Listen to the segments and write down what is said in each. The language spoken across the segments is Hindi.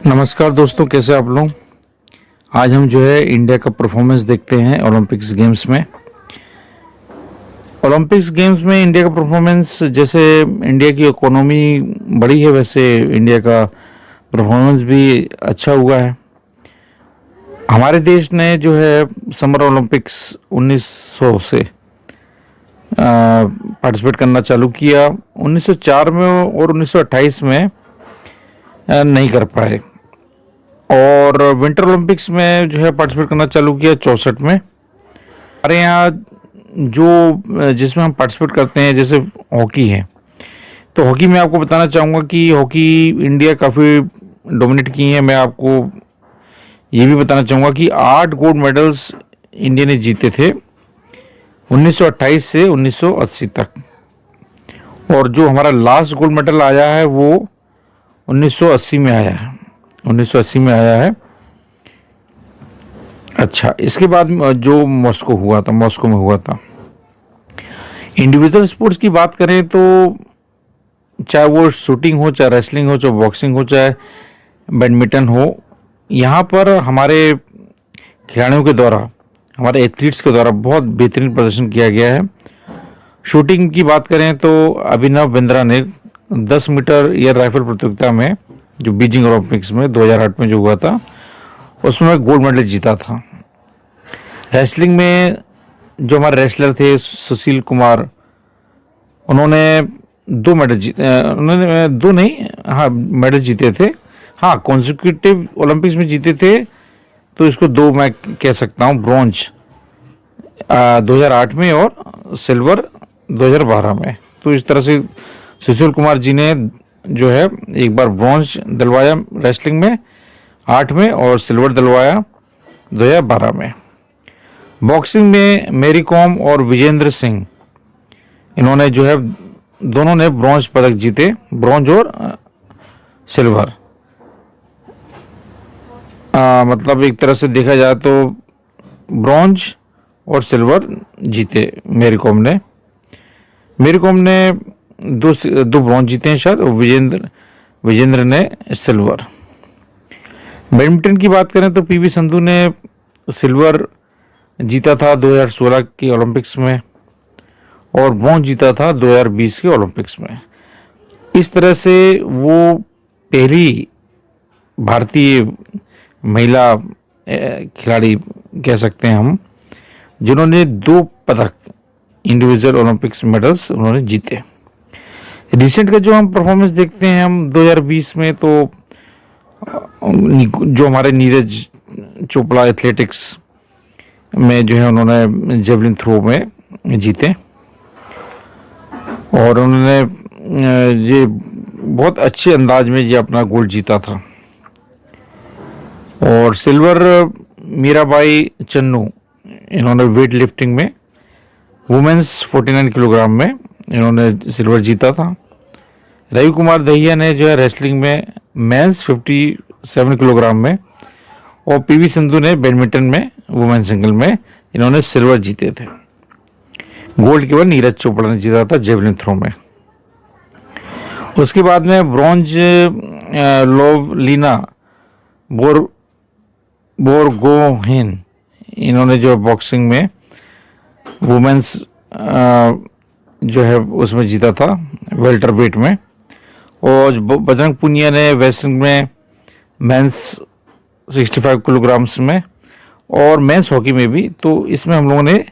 नमस्कार दोस्तों, कैसे आप लोग। आज हम जो है इंडिया का परफॉर्मेंस देखते हैं ओलंपिक्स गेम्स में। ओलंपिक्स गेम्स में इंडिया का परफॉर्मेंस, जैसे इंडिया की इकोनॉमी बड़ी है वैसे इंडिया का परफॉर्मेंस भी अच्छा हुआ है। हमारे देश ने जो है समर ओलंपिक्स 1900 से पार्टिसिपेट करना चालू किया। 1904 में और 1928 में नहीं कर पाए, और विंटर ओलंपिक्स में जो है पार्टिसिपेट करना चालू किया 64 में। हमारे यहाँ जो जिसमें हम पार्टिसिपेट करते हैं जैसे हॉकी है, तो हॉकी में आपको बताना चाहूँगा कि हॉकी इंडिया काफ़ी डोमिनेट की है। मैं आपको ये भी बताना चाहूँगा कि 8 गोल्ड मेडल्स इंडिया ने जीते थे 1928 से 1980 तक, और जो हमारा लास्ट गोल्ड मेडल आया है वो 1980 में आया है। 1980 में आया है। अच्छा, इसके बाद जो मॉस्को में हुआ था। इंडिविजुअल स्पोर्ट्स की बात करें तो चाहे वो शूटिंग हो, चाहे रेसलिंग हो, चाहे बॉक्सिंग हो, चाहे बैडमिंटन हो, यहाँ पर हमारे खिलाड़ियों के द्वारा, हमारे एथलीट्स के द्वारा बहुत बेहतरीन प्रदर्शन किया गया है। शूटिंग की बात करें तो अभिनव बिंद्रा ने 10 मीटर एयर राइफल प्रतियोगिता में, जो बीजिंग ओलंपिक्स में 2008 में जो हुआ था, उसमें गोल्ड मेडल जीता था। रेसलिंग में जो हमारे रेसलर थे सुशील कुमार, उन्होंने 2 मेडल उन्होंने 2 नहीं, हाँ, मेडल जीते थे। हाँ, कॉन्सिक्यूटिव ओलंपिक्स में जीते थे, तो इसको 2 मैं कह सकता हूँ। ब्रॉन्ज 2008 में और सिल्वर 2012 में। तो इस तरह से सुशील कुमार जी ने जो है एक बार ब्रॉन्ज दिलवाया रेसलिंग में 8 में, और सिल्वर दिलवाया 2012 में। बॉक्सिंग में मैरी कॉम और विजेंद्र सिंह, इन्होंने जो है दोनों ने ब्रॉन्ज पदक जीते, ब्रॉन्ज और सिल्वर। मतलब एक तरह से देखा जाए तो ब्रॉन्ज और सिल्वर जीते मैरी कॉम ने 2 ब्रॉन्ज जीते हैं शायद, और विजेंद्र ने सिल्वर। बैडमिंटन की बात करें तो पीवी संधू ने सिल्वर जीता था 2016 के ओलंपिक्स में, और ब्रॉन्ज जीता था 2020 के ओलंपिक्स में। इस तरह से वो पहली भारतीय महिला खिलाड़ी कह सकते हैं हम, जिन्होंने 2 पदक इंडिविजुअल ओलंपिक्स मेडल्स उन्होंने जीते। रिसेंट का जो हम परफॉर्मेंस देखते हैं हम 2020 में, तो जो हमारे नीरज चोपड़ा एथलेटिक्स में जो है उन्होंने जेवलिन थ्रो में जीते, और उन्होंने ये बहुत अच्छे अंदाज में ये अपना गोल्ड जीता था। और सिल्वर मीराबाई चन्नू, इन्होंने वेट लिफ्टिंग में वुमेन्स 49 किलोग्राम में इन्होंने सिल्वर जीता था। रवि कुमार दहिया ने जो है रेसलिंग में मेंस 57 किलोग्राम में, और पीवी संधू ने बैडमिंटन में वुमेन सिंगल में इन्होंने सिल्वर जीते थे। गोल्ड केवल नीरज चोपड़ा ने जीता था जेवलिन थ्रो में। उसके बाद में ब्रॉन्ज लोवलीना बोरगोहेन, इन्होंने जो बॉक्सिंग में वुमेन्स जो है उसमें जीता था वेल्टर वेट में, और बजरंग पुनिया ने रेसलिंग में मेंस 65 किलोग्राम्स में, और मेंस हॉकी में भी, तो इसमें हम लोगों ने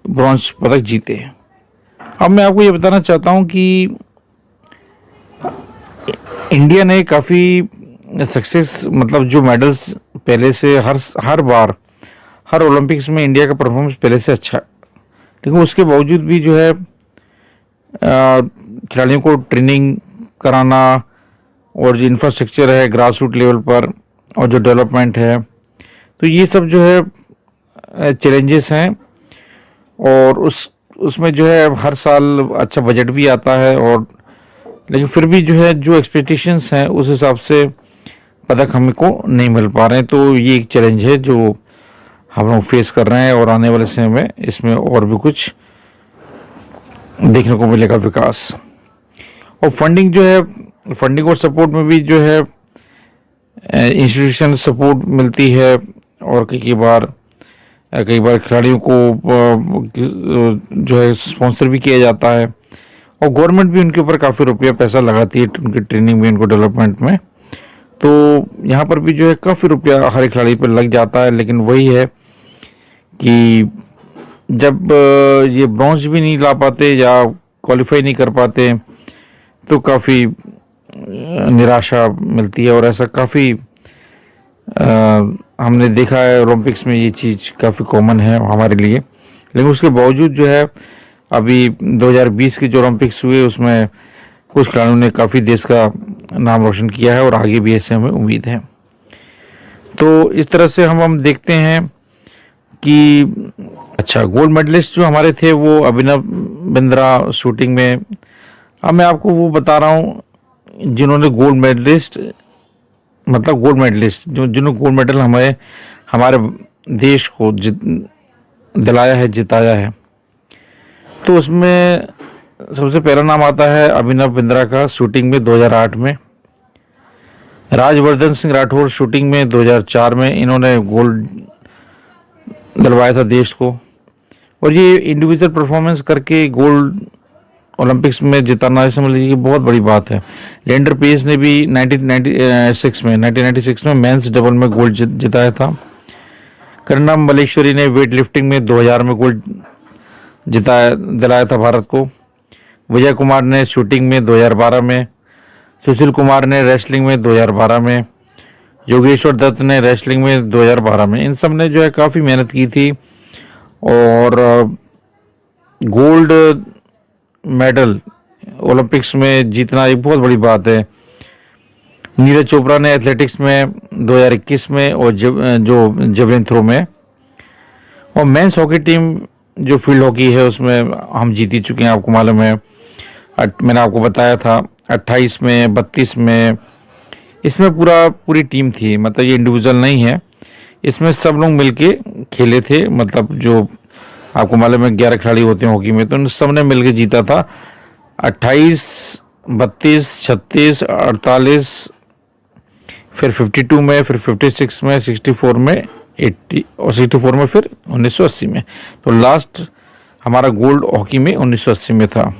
ब्रॉन्ज पदक जीते। अब मैं आपको ये बताना चाहता हूँ कि इंडिया ने काफ़ी सक्सेस, मतलब जो मेडल्स पहले से हर बार हर ओलंपिक्स में इंडिया का परफॉर्मेंस पहले से अच्छा है, लेकिन उसके बावजूद भी जो है खिलाड़ियों को ट्रेनिंग कराना, और जो इंफ्रास्ट्रक्चर है ग्रास रूट लेवल पर, और जो डेवलपमेंट है, तो ये सब जो है चैलेंजेस हैं। और उसमें जो है हर साल अच्छा बजट भी आता है, और लेकिन फिर भी जो है जो एक्सपेक्टेशंस हैं उस हिसाब से पदक हमको नहीं मिल पा रहे हैं। तो ये एक चैलेंज है जो हम लोग फेस कर रहे हैं, और आने वाले समय में इसमें और भी कुछ देखने को मिलेगा विकास। और फंडिंग जो है, फंडिंग और सपोर्ट में भी जो है इंस्टीट्यूशन सपोर्ट मिलती है और कई बार खिलाड़ियों को जो है स्पॉन्सर भी किया जाता है और गवर्नमेंट भी उनके ऊपर काफ़ी रुपया पैसा लगाती है उनकी ट्रेनिंग में, उनको डेवलपमेंट में। तो यहाँ पर भी जो है काफ़ी रुपया हर एक खिलाड़ी पर लग जाता है, लेकिन वही है कि जब ये ब्रॉन्ज भी नहीं ला पाते या क्वालिफाई नहीं कर पाते तो काफ़ी निराशा मिलती है। और ऐसा काफ़ी हमने देखा है, ओलंपिक्स में ये चीज़ काफ़ी कॉमन है हमारे लिए। लेकिन उसके बावजूद जो है अभी 2020 के जो ओलंपिक्स हुए उसमें कुछ खिलाड़ियों ने काफ़ी देश का नाम रोशन किया है और आगे भी ऐसे हमें उम्मीद है। तो इस तरह से हम देखते हैं कि अच्छा, गोल्ड मेडलिस्ट जो हमारे थे वो अभिनव बिंद्रा शूटिंग में। अब मैं आपको वो बता रहा हूँ जिन्होंने गोल्ड मेडलिस्ट जिन्होंने गोल्ड मेडल हमारे देश को दिलाया है, जिताया है। तो उसमें सबसे पहला नाम आता है अभिनव बिंद्रा का, शूटिंग में 2008 में। राजवर्धन सिंह राठौर शूटिंग में 2004 में इन्होंने गोल्ड दिलवाया था देश को। और ये इंडिविजुअल परफॉर्मेंस करके गोल्ड ओलंपिक्स में जिताना समझ लीजिए कि बहुत बड़ी बात है। लेंडर पेस ने भी 1996 में मेंस डबल में गोल्ड जिताया था। करुणा मल्लेश्वरी ने वेट लिफ्टिंग में 2000 में गोल्ड दिलाया था भारत को। विजय कुमार ने शूटिंग में 2012 में, सुशील कुमार ने रेसलिंग में 2012 में, योगेश्वर दत्त ने रेसलिंग में 2012 में। इन सब ने जो है काफ़ी मेहनत की थी और गोल्ड मेडल ओलंपिक्स में जीतना एक बहुत बड़ी बात है। नीरज चोपड़ा ने एथलेटिक्स में 2021 में और जो जेवलिन थ्रो में। और मेंस हॉकी टीम जो फील्ड हॉकी है उसमें हम जीत ही चुके हैं, आपको मालूम है। मैंने आपको बताया था 28 में, 32 में, इसमें पूरी टीम थी, मतलब ये इंडिविजुअल नहीं है, इसमें सब लोग मिलके खेले थे। मतलब जो आपको मालूम है 11 खिलाड़ी होते हैं हॉकी में, तो उन सब ने मिलके जीता था। 28, 32, 36, 48, फिर 52 में, फिर 56 में, 64 में, 80 और 64 में, फिर 1980 में। तो लास्ट हमारा गोल्ड हॉकी में 1980 में था।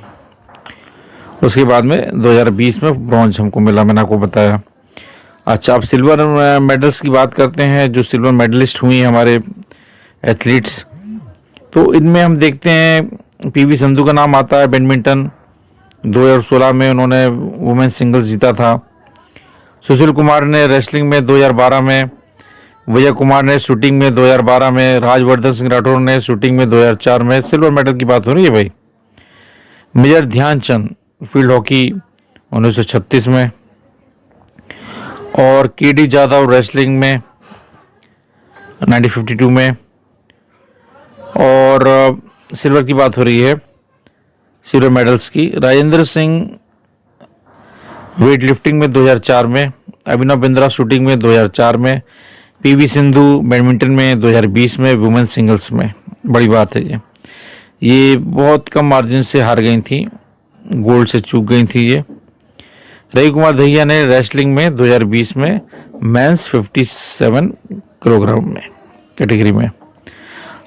उसके बाद में 2020 में ब्रॉन्ज हमको मिला, मैंने आपको बताया। अच्छा, अब सिल्वर मेडल्स की बात करते हैं, जो सिल्वर मेडलिस्ट हुई हमारे एथलीट्स। तो इनमें हम देखते हैं पीवी संधू का नाम आता है। बैडमिंटन 2016 में उन्होंने वुमेन्स सिंगल्स जीता था। सुशील कुमार ने रेसलिंग में 2012 में, विजय कुमार ने शूटिंग में 2012 में, राजवर्धन सिंह राठौर ने शूटिंग में 2004 में। सिल्वर मेडल की बात हो रही है भाई। मेजर ध्यानचंद फील्ड हॉकी 1936 में, और केडी जाधव रेसलिंग में 1952 में। और सिल्वर की बात हो रही है, सिल्वर मेडल्स की। राजेंद्र सिंह वेट लिफ्टिंग में 2004 में, अभिनव बिंद्रा शूटिंग में 2004 में, पीवी सिंधु बैडमिंटन में 2020 में, वुमेन सिंगल्स में। बड़ी बात है ये बहुत कम मार्जिन से हार गई थी, गोल्ड से चूक गई थी ये। रवि कुमार दहिया ने रेसलिंग में 2020 में मेंस 57 किलोग्राम में कैटेगरी में।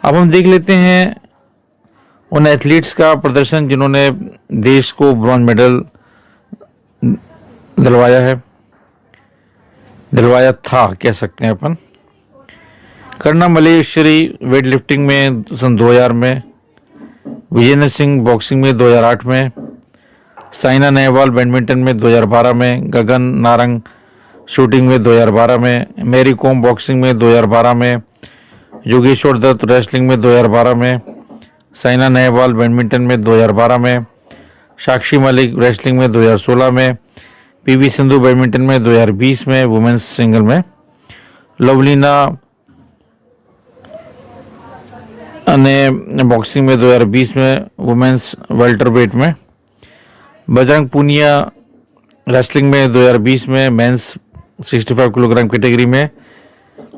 अब हम देख लेते हैं उन एथलीट्स का प्रदर्शन जिन्होंने देश को ब्रॉन्ज मेडल दिलवाया था, कह सकते हैं अपन। करुणा मल्लेश्वरी वेट लिफ्टिंग में सन 2000 में, विजेंद्र सिंह बॉक्सिंग में 2008 में, साइना नेहवाल बैडमिंटन में 2012 में, गगन नारंग शूटिंग में 2012 में, मैरी कॉम बॉक्सिंग में 2012 में, योगेश्वर दत्त रेसलिंग में 2012 में, साइना नेहवाल बैडमिंटन में 2012 में, साक्षी मलिक रेसलिंग में 2016 में, पीवी सिंधु बैडमिंटन में 2020 में, वुमेन्स सिंगल में, लवलीना ने बॉक्सिंग में 2020 में, वुमेन्स वेल्टर वेट में, बजरंग पूनिया रेसलिंग में 2020 में, मेंस 65 किलोग्राम कैटेगरी में।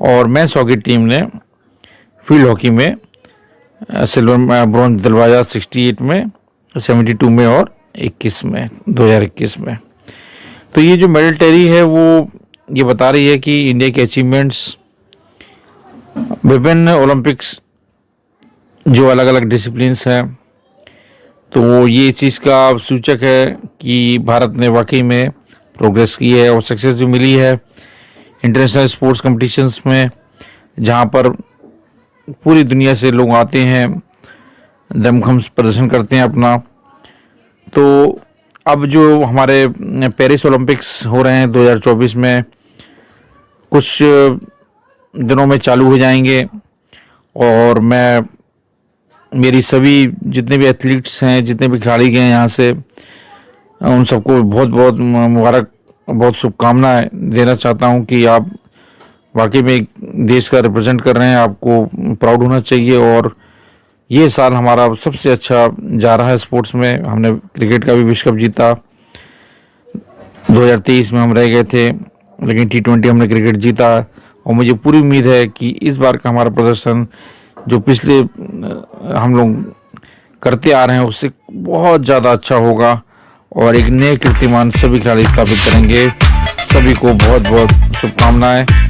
और मेंस हॉकी टीम ने फील्ड हॉकी में सिल्वर ब्रॉन्ज दिलवाया 68 में, 72 में और 21 में, 2021 में। तो ये जो मेडल टेरी है वो ये बता रही है कि इंडिया के अचीवमेंट्स विभिन्न ओलंपिक्स जो अलग अलग डिसिप्लिन्स हैं, तो ये चीज़ का सूचक है कि भारत ने वाकई में प्रोग्रेस की है और सक्सेस भी मिली है इंटरनेशनल स्पोर्ट्स कॉम्पिटिशन्स में, जहाँ पर पूरी दुनिया से लोग आते हैं, दमखम प्रदर्शन करते हैं अपना। तो अब जो हमारे पेरिस ओलंपिक्स हो रहे हैं 2024 में, कुछ दिनों में चालू हो जाएंगे, और मैं मेरी सभी जितने भी एथलीट्स हैं, जितने भी खिलाड़ी गए हैं यहाँ से, उन सबको बहुत बहुत मुबारक, बहुत शुभकामनाएं देना चाहता हूँ कि आप वाकई में एक देश का रिप्रेजेंट कर रहे हैं, आपको प्राउड होना चाहिए। और ये साल हमारा सबसे अच्छा जा रहा है स्पोर्ट्स में। हमने क्रिकेट का भी विश्व कप जीता, 2023 में हम रह गए थे, लेकिन T20 हमने क्रिकेट जीता, और मुझे पूरी उम्मीद है कि इस बार का हमारा प्रदर्शन जो पिछले हम लोग करते आ रहे हैं उससे बहुत ज़्यादा अच्छा होगा, और एक नए कीर्तिमान सभी खिलाड़ी स्थापित करेंगे। सभी को बहुत बहुत शुभकामनाएं।